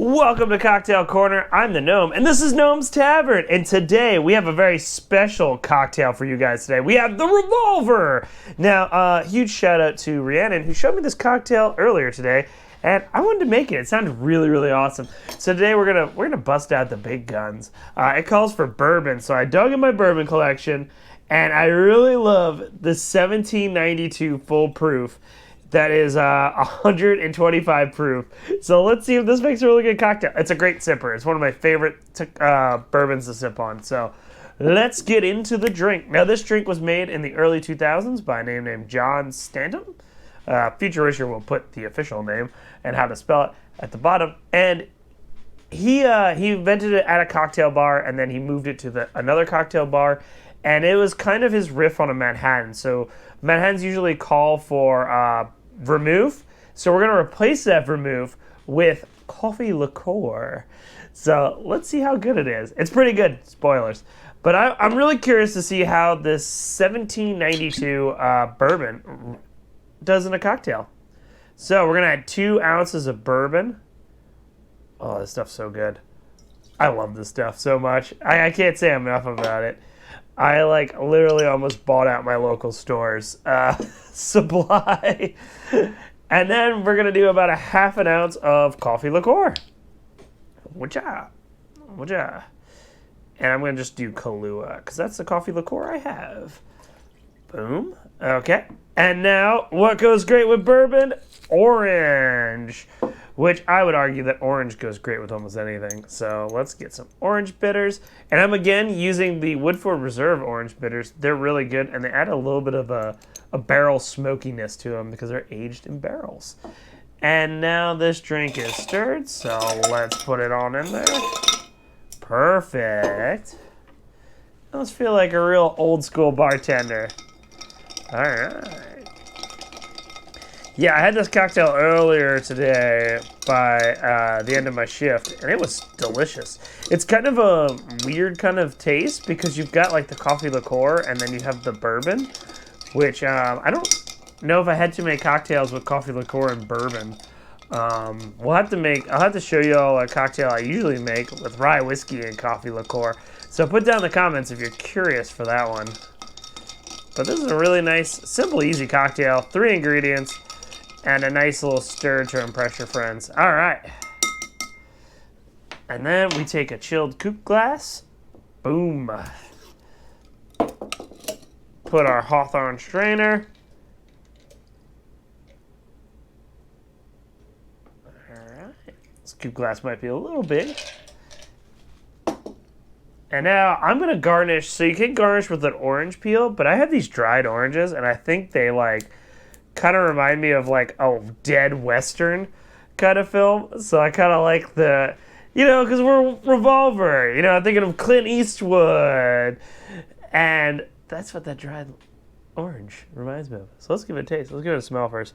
Welcome to Cocktail Corner. I'm the Gnome, and this is Gnome's Tavern. And today we have a very special cocktail for you guys today. We have the Revolver. Now, huge shout out to Rhiannon, who showed me this cocktail earlier today, and I wanted to make it. It sounded really, really awesome. So today we're gonna bust out the big guns. It calls for bourbon, so I dug in my bourbon collection, and I really love the 1792 full proof. That is 125 proof. So let's see if this makes a really good cocktail. It's a great sipper. It's one of my favorite bourbons to sip on. So let's get into the drink. Now, this drink was made in the early 2000s by a name named John Stanton. Future Issue will put the official name and how to spell it at the bottom. And he invented it at a cocktail bar, and then he moved it to another cocktail bar. And it was kind of his riff on a Manhattan. So Manhattans usually call for vermouth, so we're going to replace that vermouth with coffee liqueur. So let's see how good it is. It's pretty good, spoilers. But I'm really curious to see how this 1792 bourbon does in a cocktail. So we're going to add 2 ounces of bourbon. Oh, this stuff's so good. I love this stuff so much. I can't say enough about it. I literally almost bought out my local store's supply. And then we're going to do about a half an ounce of coffee liqueur. Waja. And I'm going to just do Kahlua, because that's the coffee liqueur I have. Boom. Okay. And now, what goes great with bourbon? Orange. Which I would argue that orange goes great with almost anything. So let's get some orange bitters. And I'm again using the Woodford Reserve orange bitters. They're really good, and they add a little bit of a barrel smokiness to them because they're aged in barrels. And now this drink is stirred, so let's put it on in there. Perfect. I almost feel like a real old school bartender. All right. Yeah, I had this cocktail earlier today by the end of my shift, and it was delicious. It's kind of a weird kind of taste because you've got the coffee liqueur and then you have the bourbon, which I don't know if I had too many cocktails with coffee liqueur and bourbon. I'll have to show you all a cocktail I usually make with rye whiskey and coffee liqueur. So put down in the comments if you're curious for that one. But this is a really nice, simple, easy cocktail. 3 ingredients. And a nice little stir to impress your friends. All right. And then we take a chilled coupe glass. Boom. Put our Hawthorne strainer. All right. This coupe glass might be a little big. And now I'm going to garnish. So you can garnish with an orange peel, but I have these dried oranges, and I think they kind of remind me of a dead Western kind of film. So I kind of like the, because we're Revolver, I'm thinking of Clint Eastwood. And that's what that dried orange reminds me of. So let's give it a taste. Let's give it a smell first.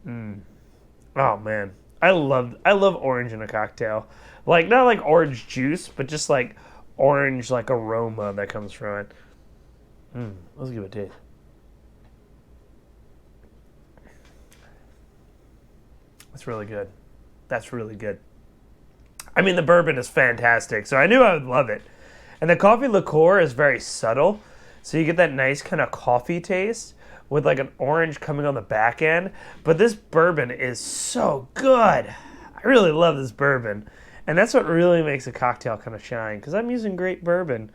Oh man. I love orange in a cocktail. Not like orange juice, but just orange aroma that comes from it. Let's give it a taste. That's really good. That's really good. I mean, the bourbon is fantastic, so I knew I would love it. And the coffee liqueur is very subtle, so you get that nice kind of coffee taste with an orange coming on the back end. But this bourbon is so good. I really love this bourbon. And that's what really makes a cocktail kind of shine, because I'm using great bourbon.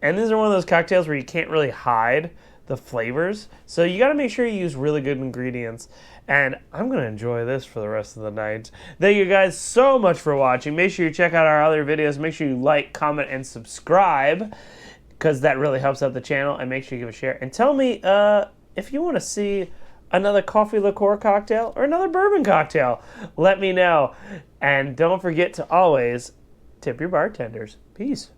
And these are one of those cocktails where you can't really hide the flavors. So you got to make sure you use really good ingredients. And I'm going to enjoy this for the rest of the night. Thank you guys so much for watching. Make sure you check out our other videos. Make sure you like, comment, and subscribe, because that really helps out the channel. And make sure you give a share. And tell me if you want to see another coffee liqueur cocktail or another bourbon cocktail. Let me know. And don't forget to always tip your bartenders. Peace.